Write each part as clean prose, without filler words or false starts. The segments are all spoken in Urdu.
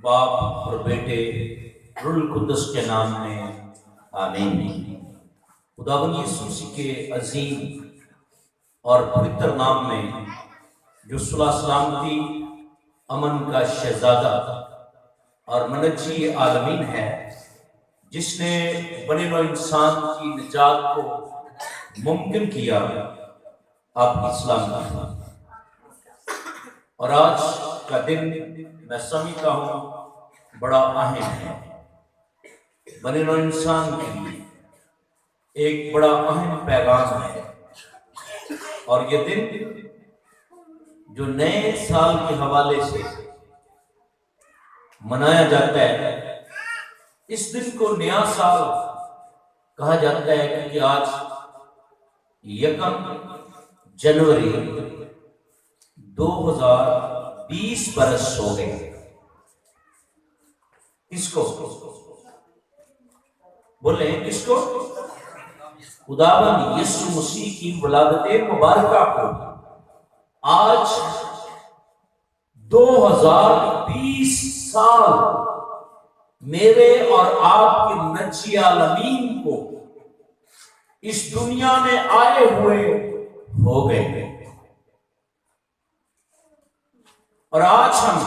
باپ اور بیٹے روح القدس کے نام میں آمین۔ خداوند یسوع مسیح کے عظیم اور پوتر نام میں جو صلح سلامتی امن کا شہزادہ اور منجی عالمین ہے، جس نے بنے نوع انسان کی نجات کو ممکن کیا، آپ کی سلام۔ اور آج کا دن میں سمجھتا ہوں بڑا اہم ہے بنے نوع انسان کے لیے، ایک بڑا اہم پیغام ہے۔ اور یہ دن جو نئے سال کے حوالے سے منایا جاتا ہے، اس دن کو نیا سال کہا جاتا ہے کیونکہ آج 1 جنوری 2020 برس ہو گئے۔ کس کو بولیں؟ کس کو؟ خداوند یسوع مسیح کی ولادت مبارکہ کو آج 2020 سال میرے اور آپ کے منجی عالمین کو اس دنیا میں آئے ہوئے ہو گئے۔ اور آج ہم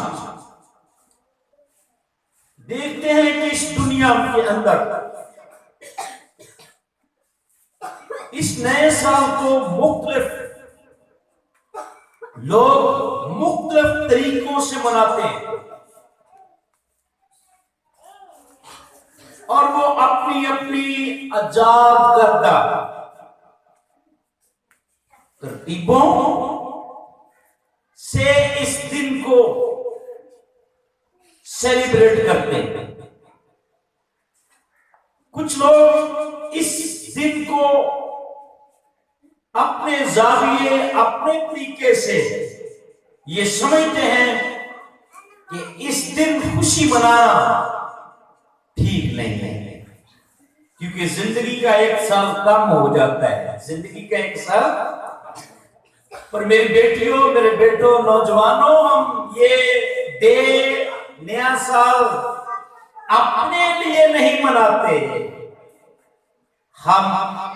دیکھتے ہیں کہ اس دنیا کے اندر اس نئے سال کو مختلف لوگ مختلف طریقوں سے مناتے ہیں، اور وہ اپنی اپنی ایجاد کردہ ترتیبوں سے اس دن کو سیلیبریٹ کرتے ہیں۔ کچھ لوگ اس دن کو اپنے زاویے، اپنے طریقے سے یہ سمجھتے ہیں کہ اس دن خوشی منانا ٹھیک نہیں ہے، کیونکہ زندگی کا 1 سال کم ہو جاتا ہے، زندگی کا 1 سال۔ پر میری بیٹیوں، میرے بیٹوں، نوجوانوں، ہم یہ دے نیا سال اپنے لیے نہیں مناتے، ہم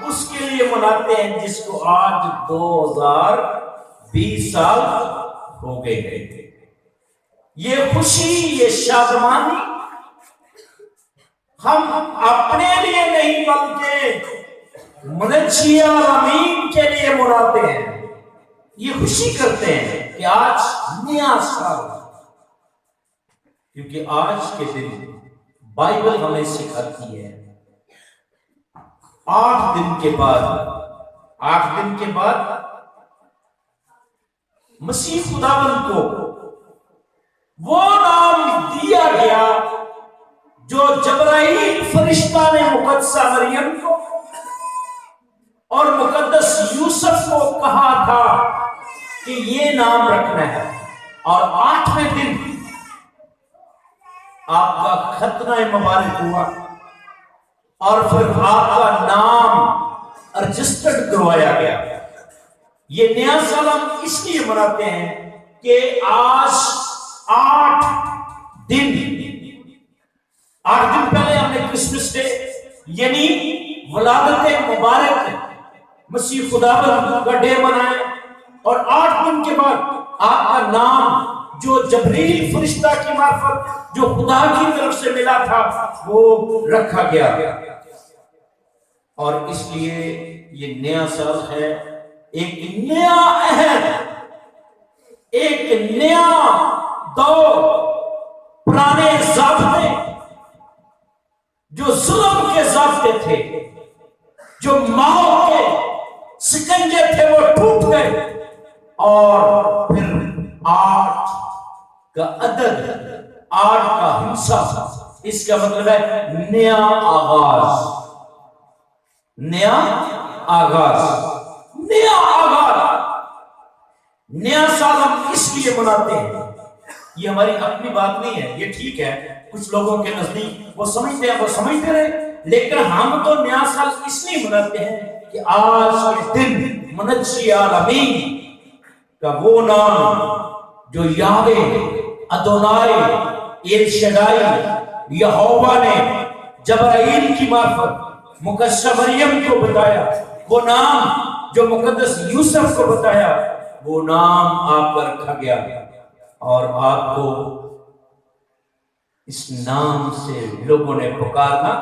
اس کے لیے مناتے ہیں جس کو آج 2020 سال ہو گئے ہیں۔ یہ خوشی، یہ شادمانی ہم اپنے لیے نہیں بلکہ منجی عالمین کے لیے مناتے ہیں۔ یہ خوشی کرتے ہیں کہ آج نیا سال، کیونکہ آج کے دن بائبل ہمیں سکھاتی ہے 8 دن کے بعد مسیح خداوند کو وہ نام دیا گیا جو جبرائیل فرشتہ نے مقدسہ مریم کو اور مقدس یوسف کو کہا تھا کہ یہ نام رکھنا ہے۔ اور 8ویں دن آپ کا ختنہ مبارک ہوا اور پھر آپ کا نام رجسٹرڈ کروایا گیا۔ یہ نیا سال ہم اس لیے مناتے ہیں کہ آج 8 دن پہلے ہم نے کرسمس ڈے یعنی ولادت مبارک مسیح خداوند کا ڈے منایا، اور 8 دن کے بعد آپ کا نام جو جبریل فرشتہ کی معرفت جو خدا کی طرف سے ملا تھا وہ رکھا گیا۔ اور اس لیے یہ نیا سال ہے، ایک نیا عہد، ایک نیا دور۔ پرانے ضابطے جو ظلم کے ضابطے تھے، جو موت کے سکنجے تھے، وہ ٹوٹ گئے، اور پھر 8 کا عدد، 8 کا ہنسا، اس کا مطلب ہے نیا آغاز، نیا آغاز، نیا آغاز۔ نیا سال ہم اس لیے مناتے ہیں، یہ ہماری اپنی بات نہیں ہے، یہ ٹھیک ہے کچھ لوگوں کے نزدیک وہ سمجھتے ہیں، وہ سمجھتے رہے، لیکن ہم تو نیا سال اس لیے مناتے ہیں کہ آج کے دن منجی عالمین کا وہ نام جو یہوہ ادونائی ایل شدائی یہوہ نے جبرائیل کی معرفت مقدسہ مریم کو بتایا، وہ نام جو مقدس یوسف کو بتایا وہ نام آپ پر رکھا گیا، اور آپ کو اس نام سے لوگوں نے پکارنا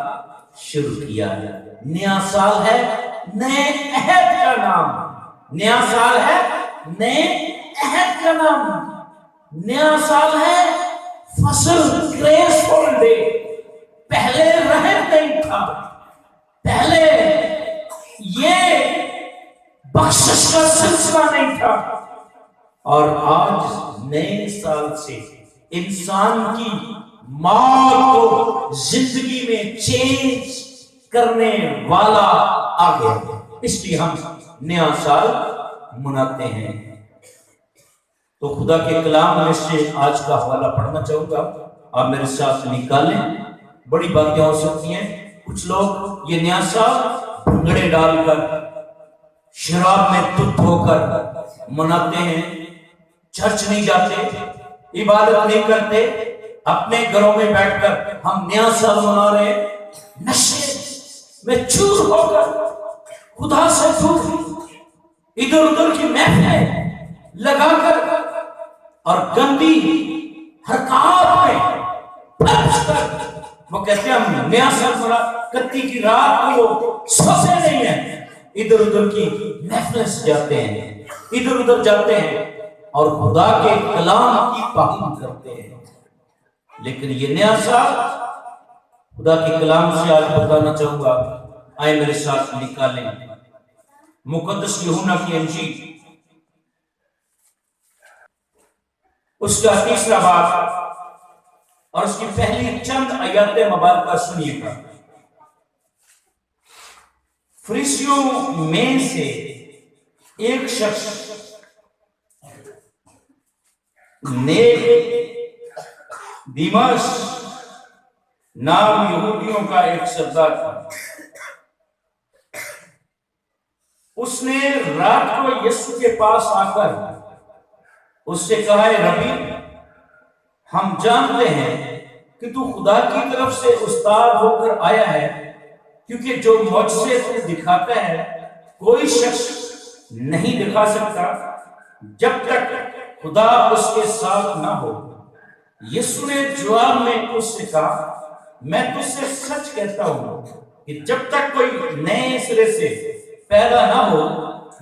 شروع کیا ہے۔ نیا سال ہے، نئے عہد کا نام، نیا سال ہے، نئے عہد کا نام، نیا سال ہے فصل گریسفل ڈے۔ پہلے رحم نہیں تھا، پہلے یہ بخشش کا سلسلہ نہیں تھا، اور آج نئے سال سے انسان کی موت کو زندگی میں چینج کرنے والا آ گیا، اس لیے ہم نیا سال مناتے ہیں۔ تو خدا کے کلام میں سے آج کا حوالہ پڑھنا چاہوں گا، آپ میرے ساتھ نکالیں۔ بڑی باتیں ہو سکتی ہیں، کچھ لوگ یہ نیا سال بھنگڑے ڈال کر شراب میں دھت ہو کر مناتے ہیں، چرچ نہیں جاتے، عبادت نہیں کرتے، اپنے گھروں میں بیٹھ کر ہم نیا سال منا رہے، نشے میں چور ہو کر خدا سے دور ادھر ادھر کی محفلیں لگا کر اور گندی حرکات میں پھنس کر وہ کہتے ہیں ہم نیا سال منا، کتی کی رات کو وہ سوتے نہیں ہیں، ادھر ادھر کی محفلیں سجاتے ہیں، ادھر ادھر جاتے ہیں اور خدا کے کلام کی توہین کرتے ہیں۔ لیکن یہ نیا سال خدا کے کلام سے آج بتانا چاہوں گا، آئے میرے ساتھ نکالیں مقدس یوحنا کی انجیل، اس کا 3 باب اور اس کی پہلی چند آیات مبارکہ سنیے گا۔ فریسیوں میں سے ایک شخص دیمس نام یہودیوں کا ایک سردار تھا، اس نے رات کو یسوع کے پاس آ کر اس سے کہا، اے ربی، ہم جانتے ہیں کہ تو خدا کی طرف سے استاد ہو کر آیا ہے، کیونکہ جو معجزے تو دکھاتا ہے کوئی شخص نہیں دکھا سکتا جب تک خدا اس کے ساتھ نہ ہو۔ یسوع نے جواب میں اس سے کہا، میں تجھ سے سچ کہتا ہوں کہ جب تک کوئی نئے سرے سے پیدا نہ ہو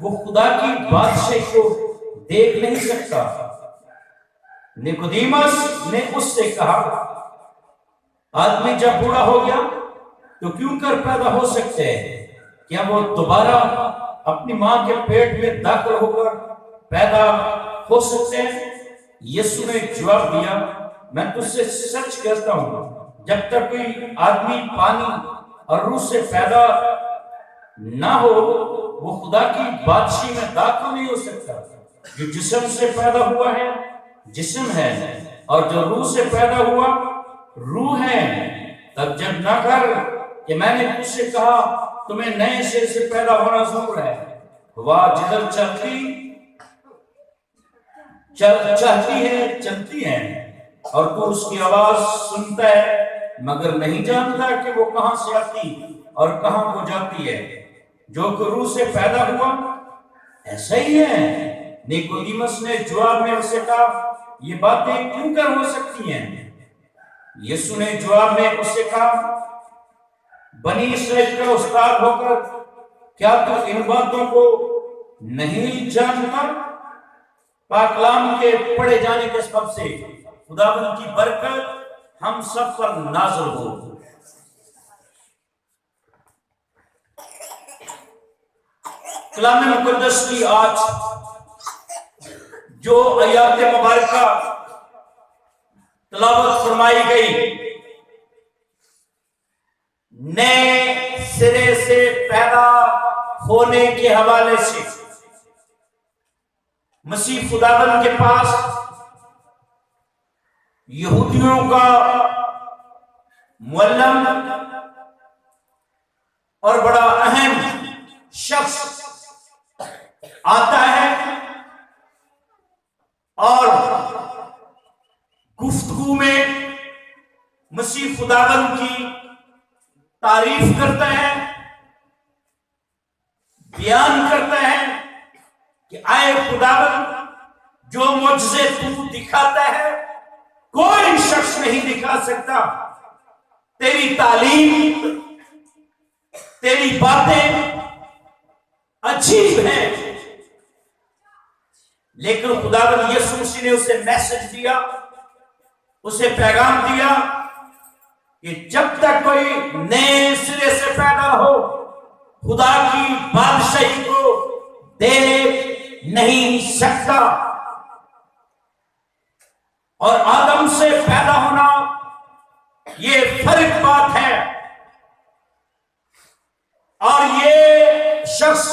وہ خدا کی بادشاہی کو دیکھ نہیں سکتا۔ نیقودیمس نے اس سے کہا، آدمی جب بوڑھا ہو گیا تو کیوں کر پیدا ہو سکتے ہیں؟ کیا وہ دوبارہ اپنی ماں کے پیٹ میں داخل ہو کر پیدا ہو سکتے ہیں؟ یسوع نے جواب دیا، میں تجھ سے سچ کہتا ہوں، جب تک کوئی آدمی پانی اور روح سے پیدا نہ ہو وہ خدا کی بادشاہی میں داخل نہیں ہو سکتا۔ جو جسم سے پیدا ہوا ہے جسم ہے، اور جو روح سے پیدا ہوا روح ہے۔ تب جب نہ کر کہ میں نے تجھ سے کہا تمہیں نئے سرے سے پیدا ہونا ضرور ہے۔ ہوا جدھر چاہتی ہے چلتی ہے، اور تو اس کی آواز سنتا ہے مگر نہیں جانتا کہ وہ کہاں سے آتی اور کہاں کو جاتی ہے۔ جو کہ روح سے پیدا ہوا ایسا ہی ہے۔ نیقودیمس نے جواب میں اسے کہا، یہ باتیں کیوں کر ہو سکتی ہیں؟ یسوع نے جواب میں اس سے کہا، بنی اسرائیل کا استاد ہو کر کیا تو ان باتوں کو نہیں جانتا؟ پاک کلام کے پڑھے جانے کے سبب سے خداوند کی برکت ہم سب پر نازل ہو۔ کلام مقدس کی آج جو آیات مبارکہ تلاوت فرمائی گئی، نئے سرے سے پیدا ہونے کے حوالے سے مسیح خداوند کے پاس یہودیوں کا معلم اور بڑا اہم شخص آتا ہے اور گفتگو میں مسیح خداوند کی تعریف کرتا ہے، بیان کرتا ہے کہ اے خداوند، جو معجزے تو دکھاتا ہے کوئی شخص نہیں دکھا سکتا، تیری تعلیم، تیری باتیں عجیب ہیں۔ لیکن خداوند یسوع مسیح نے اسے میسج دیا، اسے پیغام دیا کہ جب تک کوئی نئے سرے سے پیدا ہو خدا کی بادشاہی کو دیکھ نہیں سکتا۔ اور آدم سے پیدا ہونا یہ فرق بات ہے، اور یہ شخص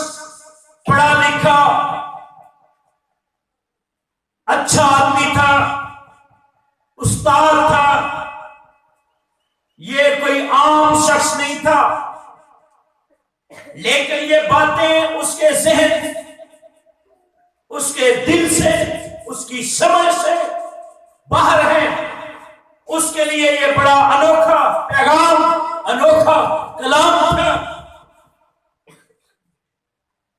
پڑھا لکھا اچھا آدمی تھا، استاد تھا، یہ کوئی عام شخص نہیں تھا، لیکن یہ باتیں اس کے ذہن، اس کے دل سے، اس کی سمجھ سے باہر ہیں۔ اس کے لیے یہ بڑا انوکھا پیغام، انوکھا کلام تھا،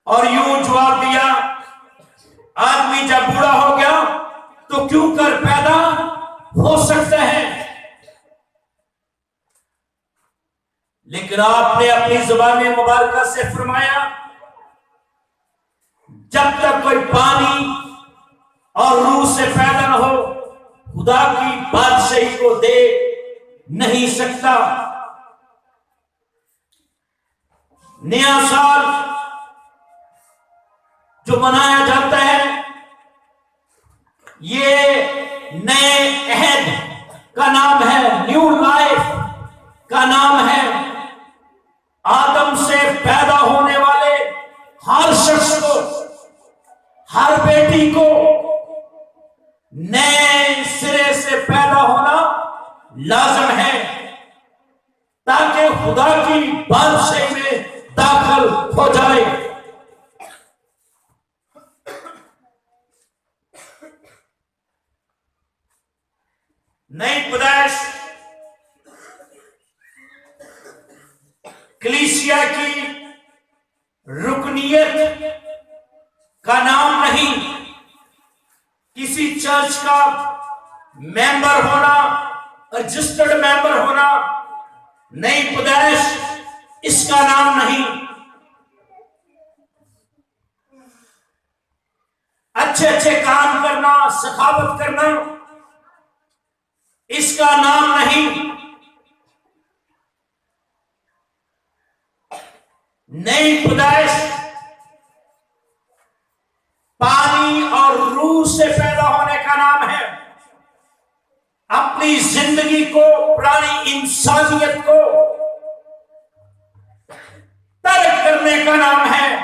اور یوں جواب دیا، آدمی جب بوڑھا ہو گیا تو کیوں کر پیدا ہو سکتا ہے؟ لیکن آپ نے اپنی زبان مبارکہ سے فرمایا، جب تک کوئی پانی اور روح سے پیدا نہ ہو خدا کی بادشاہی کو دیکھ نہیں سکتا۔ نیا سال جو منایا جاتا ہے یہ نئے عہد کا نام ہے، نیو لائف کا نام ہے۔ آدم سے پیدا ہونے والے ہر شخص کو، ہر بیٹی کو نئے سرے سے پیدا ہونا لازم ہے تاکہ خدا کی بادشاہی میں داخل ہو جائے۔ نئی پیدائش کلیسیا کی رکنیت کا نام نہیں، کسی چرچ کا ممبر ہونا، رجسٹرڈ ممبر ہونا، نئی پیدائش اس کا نام نہیں۔ اچھے اچھے کام کرنا، سخاوت کرنا اس کا نام نہیں۔ نئی پیدائش پانی اور روح سے پیدا ہونے کا نام ہے، اپنی زندگی کو، پرانی انسانیت کو ترک کرنے کا نام ہے،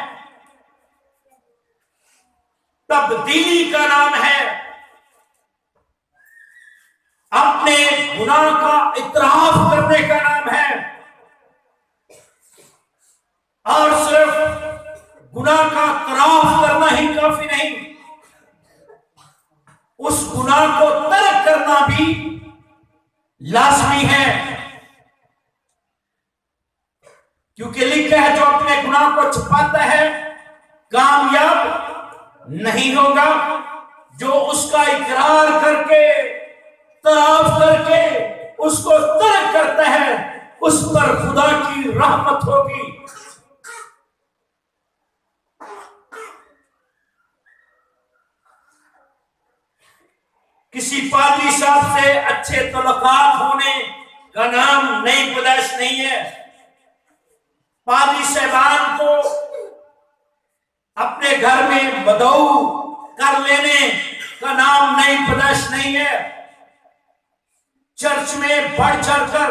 تبدیلی کا نام ہے، اپنے گناہ کا اعتراف کرنے کا نام ہے، اور صرف گناہ کا اعتراف کرنا ہی کافی نہیں، اس گناہ کو ترک کرنا بھی لازمی ہے، کیونکہ لکھا ہے جو اپنے گناہ کو چھپاتا ہے کامیاب نہیں ہوگا، جو اس کا اقرار کر کے، اعتراف کر کے اس کو ترک کرتا ہے اس پر خدا کی رحمت ہوگی۔ کسی پادری صاحب سے اچھے تعلقات ہونے کا نام نئی پیدائش نہیں ہے، پادری صاحبان کو اپنے گھر میں مدعو کر لینے کا نام نئی پیدائش نہیں ہے، چرچ میں بڑھ چڑھ کر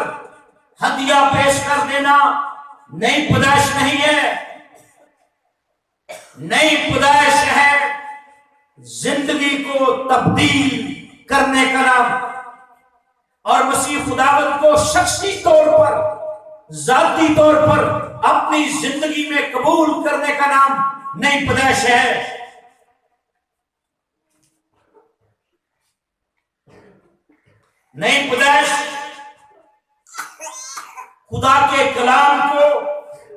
ہدیہ پیش کر دینا نئی پیدائش نہیں ہے۔ نئی پیدائش ہے زندگی کو تبدیل کرنے کا نام، اور مسیح خداوند کو شخصی طور پر، ذاتی طور پر اپنی زندگی میں قبول کرنے کا نام نئی پیدائش ہے۔ نئی پیدائش خدا کے کلام کو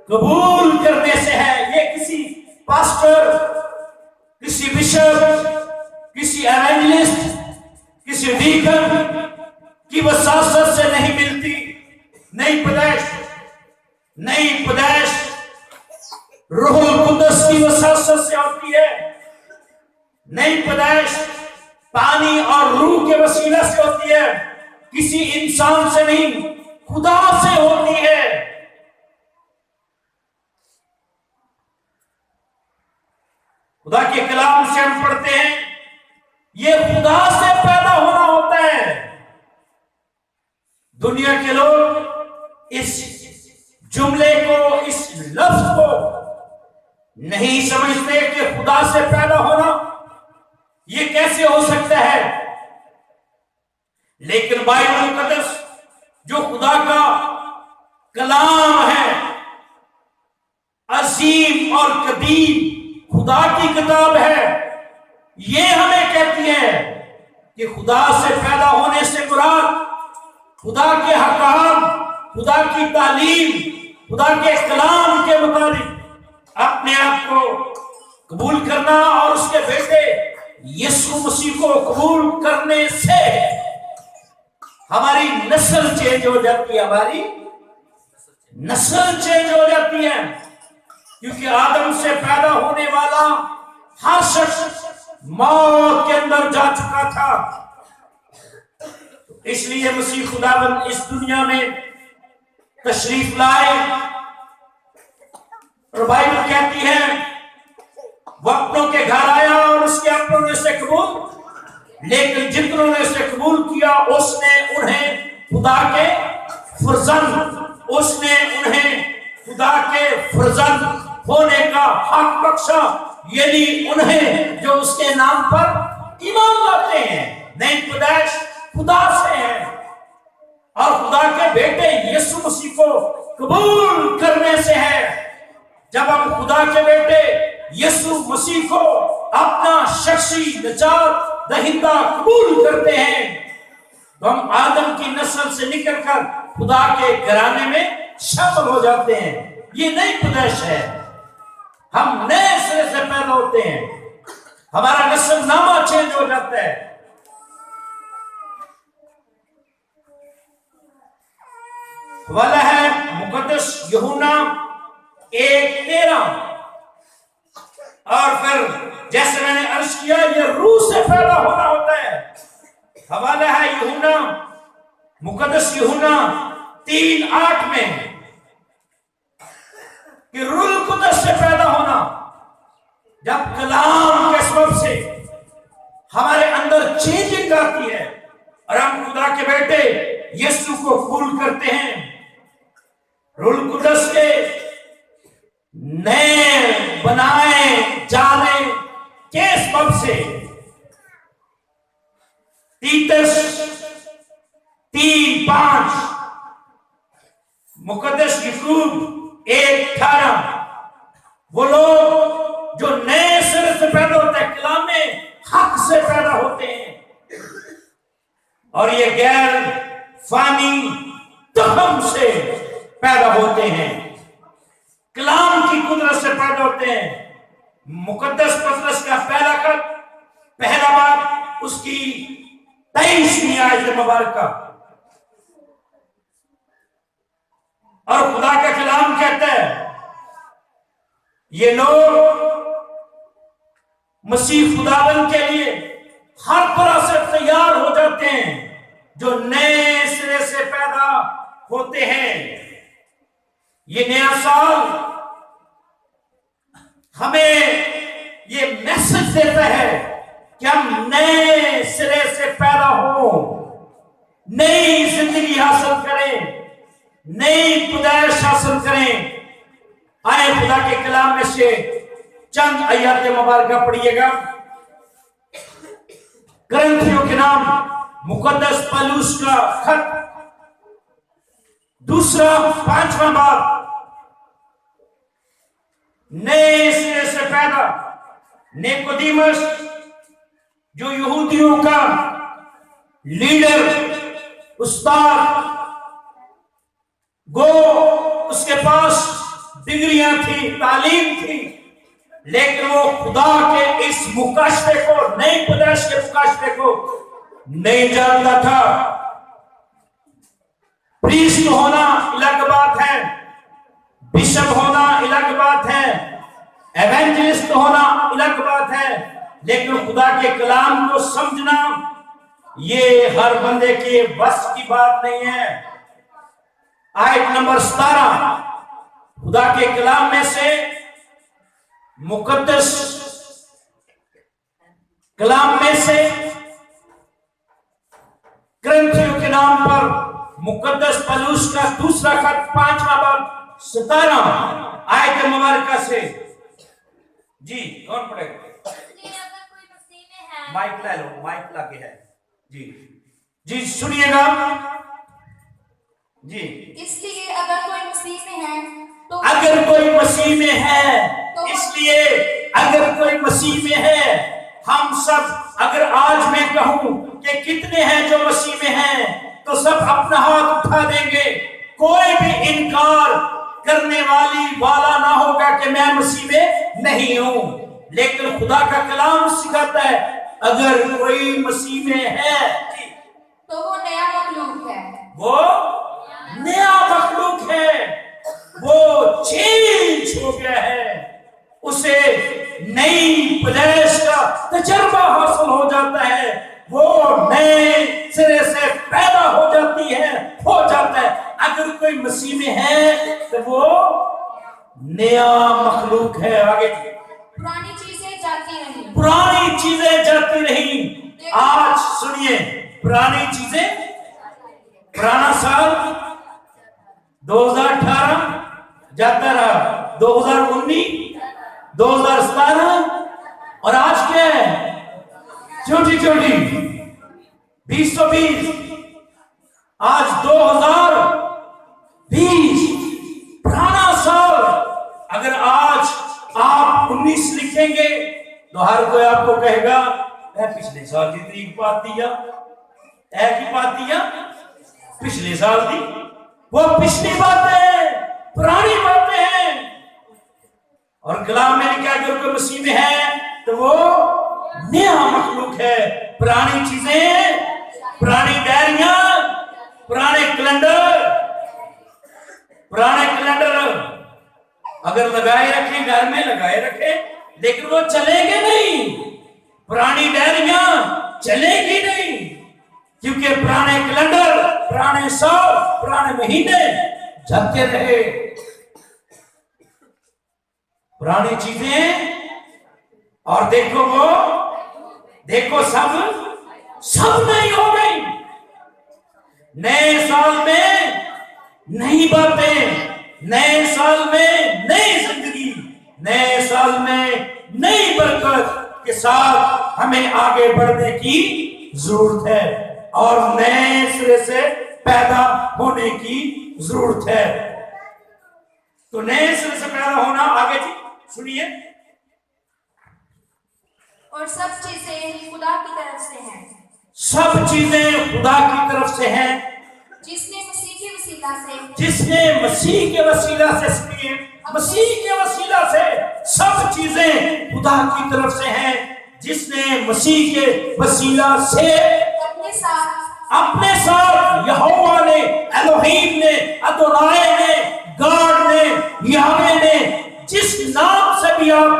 قبول کرنے سے ہے۔ یہ کسی پاسٹر، کسی بشپ، کسی ایونجلسٹ، کسی ڈیکن کی وساست سے نہیں ملتی۔ نئی پیدائش روح القدس کی وساست سے ہوتی ہے۔ نئی پیدائش پانی اور روح کے وسیلہ سے ہوتی ہے، کسی انسان سے نہیں، خدا سے ہوتی ہے۔ خدا کے کلام سے ہم پڑھتے ہیں یہ خدا سے پیدا ہونا ہوتا ہے۔ دنیا کے لوگ اس جملے کو، اس لفظ کو نہیں سمجھتے کہ خدا سے پیدا ہونا یہ کیسے ہو سکتا ہے، لیکن بائبل مقدس جو خدا کا کلام ہے، عظیم اور قدیم خدا کی کتاب ہے، یہ ہمیں کہتی ہے کہ خدا سے پیدا ہونے سے مراد خدا کے احکام، خدا کی تعلیم، خدا کے کلام کے مطابق اپنے آپ کو قبول کرنا اور اس کے بیٹے یسوع مسیح کو قبول کرنے سے ہماری نسل چینج ہو جاتی ہے، ہماری نسل چینج ہو جاتی ہے، کیونکہ آدم سے پیدا ہونے والا ہر شخص موت کے اندر جا چکا تھا۔ اس لیے مسیح خداوند اس دنیا میں تشریف لائے، اور بائبل کہتی ہے وہ اپنوں کے گھر آیا اور اس کے اپنوں نے اسے قبول، لیکن جتنوں نے اسے قبول کیا اس نے انہیں خدا کے فرزند، اس نے انہیں خدا کے فرزند ہونے کا حق بخشا، یعنی انہیں جو اس کے نام پر ایمان لاتے ہیں۔ نئی پیدائش خدا سے ہے، اور خدا کے بیٹے یسوع مسیح کو قبول کرنے سے ہے۔ جب ہم خدا کے بیٹے یسوع مسیح کو اپنا شخصی نجات دہندہ قبول کرتے ہیں تو ہم آدم کی نسل سے نکل کر خدا کے گھرانے میں شامل ہو جاتے ہیں۔ یہ نئی پیدائش ہے، ہم نئے سرے سے پیدا ہوتے ہیں، ہمارا نسل نامہ چینج ہو جاتا ہے۔ حوالہ ہے مقدس یوحنا 1:13، اور پھر جیسے میں نے عرض کیا یہ روح سے پیدا ہونا ہوتا ہے۔ حوالہ ہے یوحنا، مقدس یوحنا 3:8 میں کہ روح القدس سے پیدا ہونا، جب کلام کے سبب سے ہمارے اندر چینجنگ آتی ہے اور ہم خدا کے بیٹے یسوع کو قبول کرتے ہیں، روح القدس کے نئے بنائے جانے کے سبب سے تیتس 3:5، مقدس یعقوب 1:18، وہ لوگ جو نئے سر سے پیدا ہوتے ہیں، کلام حق سے پیدا ہوتے ہیں، اور یہ غیر فانی تخم سے پیدا ہوتے ہیں، کلام کی قدرت سے پیدا ہوتے ہیں۔ مقدس پطرس کا پہلا خط، پہلا باب، اس کی 23ویں آیت مبارکہ، اور خدا کا کلام کہتا ہے یہ لوگ مسیح خداوند کے لیے ہر طرح سے تیار ہو جاتے ہیں جو نئے سرے سے پیدا ہوتے ہیں۔ یہ نیا سال ہمیں یہ میسج دیتا ہے کہ ہم نئے سرے سے پیدا ہوں، نئی زندگی حاصل کریں، نئی پیدائش حاصل کریں۔ آئے خدا کے کلام میں سے چند آیات مبارکہ پڑھیے گا۔ کرنتھیوں کے نام مقدس پالوس کا خط، دوسرا 5واں باب، نئے سرے سے پیدا۔ نیکودیمس جو یہودیوں کا لیڈر، استاد، گو اس کے پاس ڈگریاں تھی، تعلیم تھی، لیکن وہ خدا کے اس مکاشفے کو، نئی پیدائش کے مکاشفے کو نہیں جانتا تھا۔ پریسٹ ہونا الگ بات ہے، بشپ ہونا الگ بات ہے، ایونجلسٹ ہونا الگ بات ہے، لیکن خدا کے کلام کو سمجھنا یہ ہر بندے کے بس کی بات نہیں ہے۔ آیت نمبر 17 خدا کے کلام میں سے، مقدس کلام میں سے، کرنتھیوں کے نام پر مقدس پولس کا دوسرا خط 5واں باب 17 آیت مبارکہ سے، جی کون پڑھے گا؟ مائک لے لو، مائک لگے ہے، جی جی سنیے گا جی۔ اس لیے اگر کوئی مسیح میں ہے تو، اگر کوئی مسیح میں ہے، اس لیے اگر کوئی مسیح میں ہے، ہم سب، اگر آج میں کہوں کہ کتنے ہیں جو مسیح میں ہیں تو سب اپنا ہاتھ اٹھا دیں گے، کوئی بھی انکار کرنے والا نہ ہوگا کہ میں مسیح میں نہیں ہوں۔ لیکن خدا کا کلام سکھاتا ہے اگر کوئی مسیح میں ہے تو وہ نیا مخلوق ہے، وہ نیا مخلوق ہے، وہ چینج ہو گیا ہے، اسے نئی پیدائش کا تجربہ حاصل ہو جاتا ہے، وہ نئے سرے سے پیدا ہو جاتی ہے، ہو جاتا ہے۔ اگر کوئی مسیح میں ہے تو وہ نیا مخلوق ہے۔ آگے پرانی چیزیں جاتی رہیں، پرانی چیزیں جاتی رہیں۔ آج سنیے، پرانی چیزیں، پرانا سال 2018 جاتا رہا، 2019، 2017، اور آج کیا ہے؟ چھوٹی 2020، آج 2020، پرانا سال۔ اگر آج آپ 19 لکھیں گے تو ہر کوئی آپ کو کہے گا اے پچھلے سال کی تاریخ بات دیا، اے کی بات دیا، پچھلے سال دی، وہ پچھلی باتیں، پرانی باتیں ہیں۔ اور کلام میں لکھا اگر کوئی مسیح میں ہے تو وہ نیا مخلوق ہے، پرانی چیزیں، پرانی ڈائریاں، پرانے کیلنڈر اگر لگائے رکھیں، گھر میں لگائے رکھیں، لیکن وہ چلیں گے نہیں، پرانی ڈائریاں چلیں گی نہیں، کیونکہ پرانے کیلنڈر، پرانے سال، پرانے مہینے جاتے رہے۔ پرانی چیزیں، اور دیکھو سب نئی ہو گئی۔ نئے سال میں نئی باتیں، نئے سال میں نئی زندگی، نئے سال میں نئی برکت کے ساتھ ہمیں آگے بڑھنے کی ضرورت ہے اور نئے سرے سے پیدا ہونے کی ضرورت ہے۔ تو نئے سرے سے پیدا ہونا، آگے جی سنیے۔ اور سب چیزیں خدا کی طرف سے ہیں، سب چیزیں خدا کی طرف سے ہیں، جس نے مسیح کے وسیلہ سے، جس نے مسیح کے وسیلہ سے، سنیے، مسیح کے وسیلہ سے سب چیزیں خدا کی طرف سے ہیں، جس نے مسیح کے وسیلہ سے اپنے ساتھ یہوہ نے، الوہیم نے، ادونائی نے، گاڈ نے، یہوہ نے، جس نام سے بھی آپ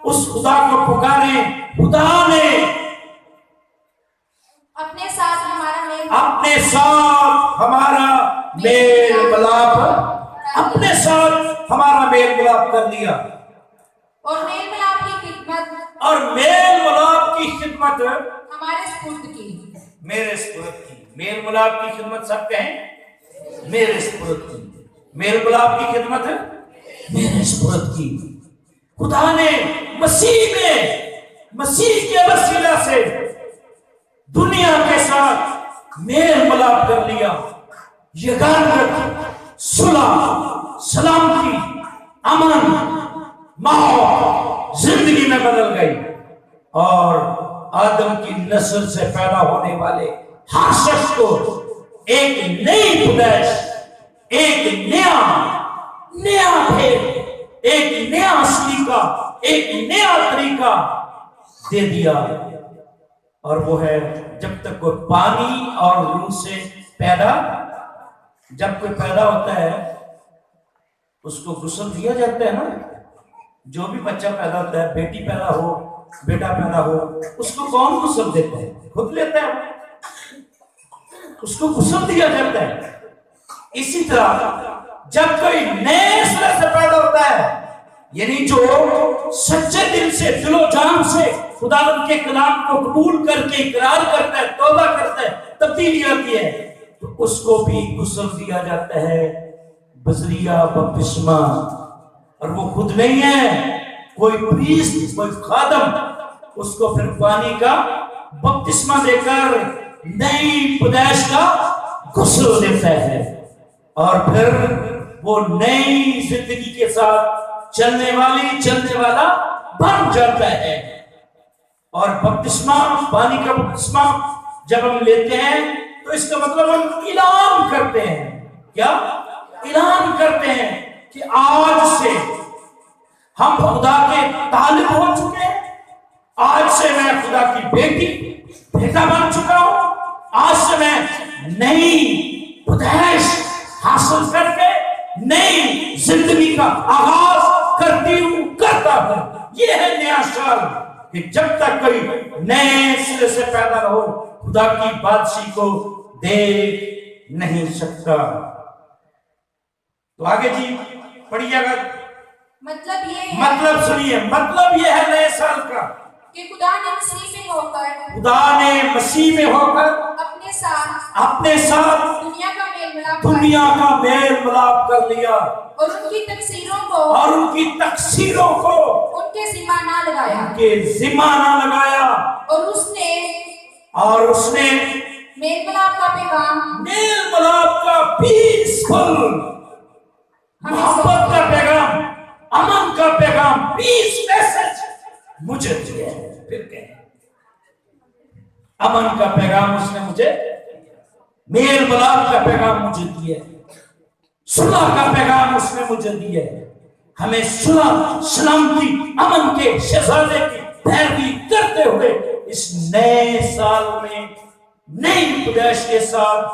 اس خدا کو پکاریں، خدا نے اپنے ساتھ ہمارا میل ملاپ، اپنے ساتھ ہمارا میل ملاپ کر لیا، اور میل ملاپ کی خدمت ہمارے سپرد کی، میرے سپرد کی۔ میل ملاپ کی خدمت سب کہیں میرے سپرد کی، میل ملاپ کی خدمت میرے سپرد کی۔ خدا نے مسیح کے وسیلہ سے دنیا کے ساتھ میل ملاپ کر لیا، یگانت، صلح، سلامتی، امن، ماحول زندگی میں بدل گئی، اور آدم کی نسل سے پیدا ہونے والے ہر شخص کو ایک نئی پیدائش ایک نیا بھید، ایک نیا سلیقہ، ایک نیا طریقہ دے دیا، اور وہ ہے جب تک کوئی پانی اور روح سے جب کوئی پیدا ہوتا ہے اس کو غسل دیا جاتا ہے نا. جو بھی بچہ پیدا ہوتا ہے، بیٹی پیدا ہو، بیٹا پیدا ہو، اس کو کون غسل دیتا ہے؟ خود لیتا ہے، اس کو غسل دیا جاتا ہے. اسی طرح جب کوئی نئے سرے سے پیدا ہوتا ہے، یعنی جو سچے دل سے، دل و جان سے خداوند کے کلام کو قبول کر کے اقرار کرتا ہے، توبہ کرتا ہے، تبدیلی آتی ہے، تو اس کو بھی غسل دیا جاتا ہے بذریعہ بپتسمہ. اور وہ خود نہیں ہے، کوئی پریسٹ، کوئی خادم اس کو پھر پانی کا بپتسمہ دے کر نئی پیدائش کا غسل دیتا ہے، اور پھر وہ نئی زندگی کے ساتھ چلنے والا بن جاتا ہے. اور بپتسمہ، پانی کا بپتسمہ جب ہم لیتے ہیں تو اس کا مطلب ہم اعلان کرتے ہیں. کیا اعلان کرتے ہیں؟ کہ آج سے ہم خدا کے طالب ہو چکے ہیں، آج سے میں خدا کی بیٹا بن چکا ہوں، آج سے میں نئی پیدائش حاصل کر کے نئی زندگی کا آغاز کرتا ہوں. یہ ہے نیا سال، کہ جب تک کوئی نئے سرے سے پیدا نہ ہو خدا کی بادشاہی کو دیکھ نہیں سکتا. تو آگے جی پڑھیے گا. مطلب یہ ہے، مطلب سنیے، مطلب یہ ہے نئے سال کا کہ خدا نے مسیح میں ہو کر اپنے ساتھ دنیا کا میل ملاپ کر لیا، اور ان کی تقصیروں کو ان کے ذمہ نہ لگایا، اور اس نے میل ملاپ کا پیسفل، محبت کا پیغام، امن کا پیغام، پیس میسج مجھے دیا ہے. پھر کہیں امن کا پیغام اس نے مجھے، میل ملاپ کا پیغام مجھے دیا ہے، صلح کا پیغام اس نے مجھے دیا ہے. ہمیں صلح، سلامتی، امن کے شہزادے کی پیروی کرتے ہوئے اس نئے سال میں نئی پیدائش کے ساتھ،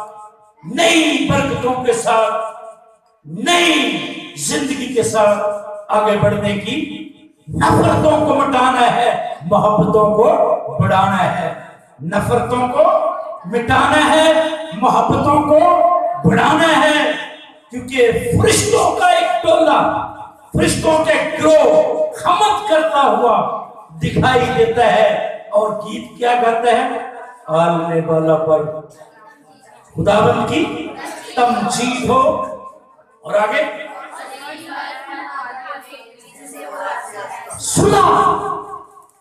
نئی برکتوں کے ساتھ، نئی زندگی کے ساتھ آگے بڑھنے کی، نفرتوں کو مٹانا ہے، محبتوں کو بڑھانا ہے. نفرتوں کو مٹانا ہے، محبتوں کو بڑھانا ہے. کیونکہ فرشتوں کا ایک ٹولہ، فرشتوں کے گروہ حمد کرتا ہوا دکھائی دیتا ہے، اور گیت کیا کرتا ہے؟ آلنے والا پر خداوند کی تمجید ہو. اور آگے صلح،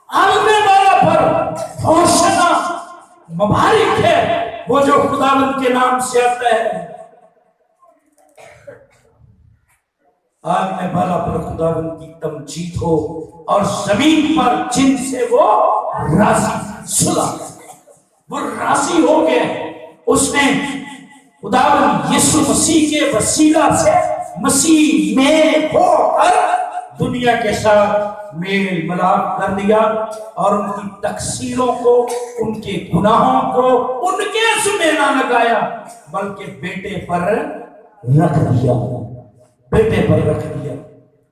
آلنے والا پر ہوشنا مبارک ہے وہ جو خداوند کے نام سے آتا ہے. آلنے والا پر خداوند کی تمجید ہو، اور زمین پر جن سے وہ راضی، صلح، وہ راضی ہو گئے. اس نے خداوند یسوع مسیح کے وسیلہ سے مسیح میں ہو کر دنیا کے ساتھ میل ملاپ کر دیا، اور ان کی تقصیروں کو، ان کے گناہوں کو ان کے ذمہ نہ لگایا، بلکہ بیٹے پر رکھ دیا، بیٹے پر رکھ دیا.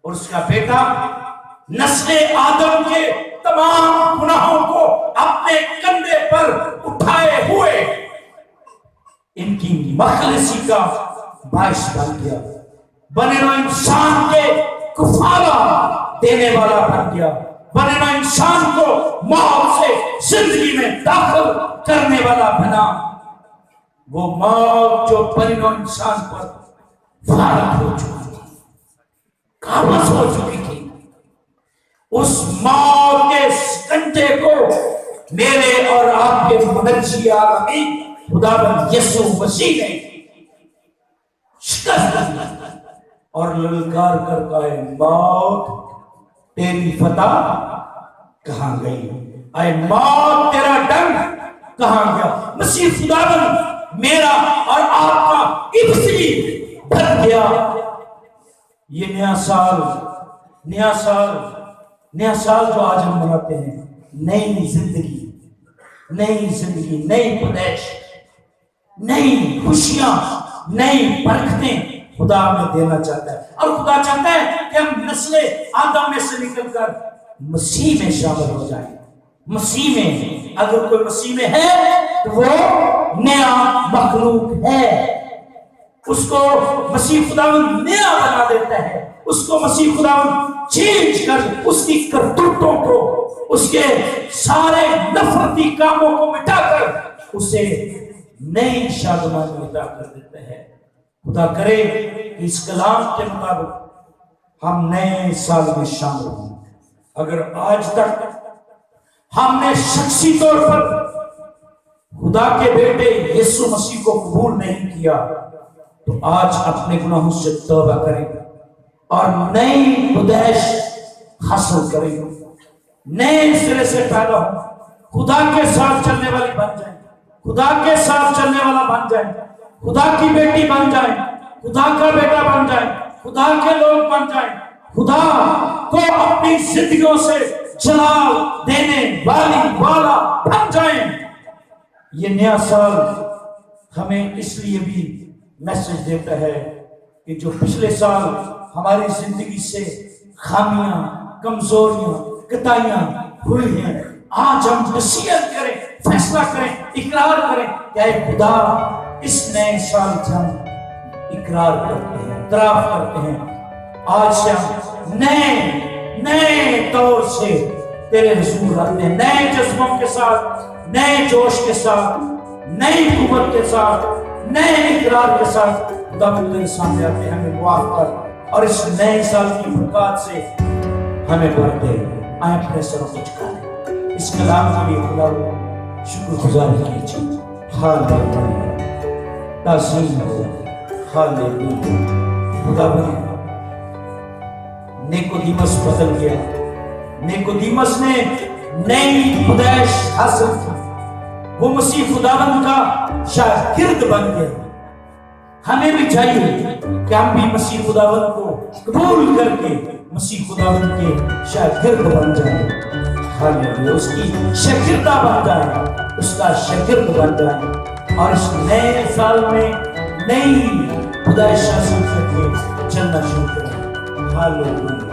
اور اس کا بیٹا نسل آدم کے تمام گناہوں کو اپنے کندھے پر اٹھائے ہوئے ان کی مخلصی کا باعث بن گیا، بنے نوع انسان کے کفارہ دینے والا بن گیا، بنے نوع انسان کو موت سے زندگی میں داخل کرنے والا بنا. وہ موت جو بنے نوع انسان پر فارغ ہو چکی تھی، قابض ہو چکی تھی، اس موت کے سکنجے کو میرے اور آپ کے منجی عالمی خداوند یسوع مسیح نے شکست دی، اور للکار کر کہے موت تیری فتح کہاں گئی، اے موت تیرا ڈنگ کہاں گیا. مسیح خداوند میرا اور آپ کا ابتدی بھر گیا. یہ نیا سال جو آج ہم مناتے ہیں، نئی زندگی، نئی پیدائش، نئی خوشیاں، نئی برکتیں خدا ہمیں دینا چاہتا ہے. اور خدا چاہتا ہے کہ ہم نسل آدم میں سے نکل کر مسیح میں شامل ہو جائیں. مسیح میں، اگر کوئی مسیح میں ہے تو وہ نیا مخلوق ہے. اس کو مسیح خداوند نیا بنا دیتا ہے. اس کو مسیح خداوند چینج کر اس کی کرتوتوں کو، اس کے سارے نفرتی کاموں کو مٹا کر اسے نئی شادمانی عطا کر دیتا ہے. خدا کرے کہ اس کلام کے مطابق ہم نئے سال میں شامل ہوں. اگر آج تک ہم نے شخصی طور پر خدا کے بیٹے یسوع مسیح کو قبول نہیں کیا تو آج اپنے گناہوں سے توبہ کریں اور نئی پیدائش حاصل کریں، نئے سرے سے پیدا ہوں، خدا کے ساتھ چلنے والی بن جائیں، خدا کے ساتھ چلنے والا بن جائیں، خدا کی بیٹی بن جائیں، خدا کا بیٹا بن جائیں، خدا کے لوگ بن جائیں، خدا کو اپنی زندگیوں سے جلال دینے والا بن جائیں. یہ نیا سال ہمیں اس لیے بھی میسج دیتا ہے کہ جو پچھلے سال ہماری زندگی سے خامیاں، کمزوریاں، کتائیاں ہوئی ہیں، آج ہم نصیحت کریں، فیصلہ کریں، اقرار کریں کہ اے خدا اس نئے سال سے ہم اقرار کرتے ہیں، اعتراف کرتے ہیں. آج سے ہم نئے طور سے تیرے حضور آتے ہیں، نئے جذبوں کے ساتھ، نئے جوش کے ساتھ، نئی قوت کے ساتھ، نئے اقرار کے ساتھ خدا تیرے سامنے آتے ہیں. ہمیں معاف کر اور اس نئے سال کی برکات سے ہمیں بھر دے. آئیں اپنے سروں کو جھکائیں، اس کلام کے لیے خدا شکر گزاری کیجیے. ہاللیلویا، تعظیم ہو، ہاللیلویا. خدا بھائی نیکودیمس بدل گیا. نیکودیمس نے نئی پیدائش حاصل کی، وہ مسیح خداوند کا شاگرد بن گیا. ہمیں بھی چاہیے کہ ہم بھی مسیح خداوند کو قبول کر کے مسیح خداوند کے شاگرد بن جائیں. ہاللیلویا، اس کی شاگردہ بن جائیں، اس کا شاگرد بن جائیں اور اس نئے سال میں نئی پیدائش حاصل کر کے چلنا شروع کریں. ہاللیلویا.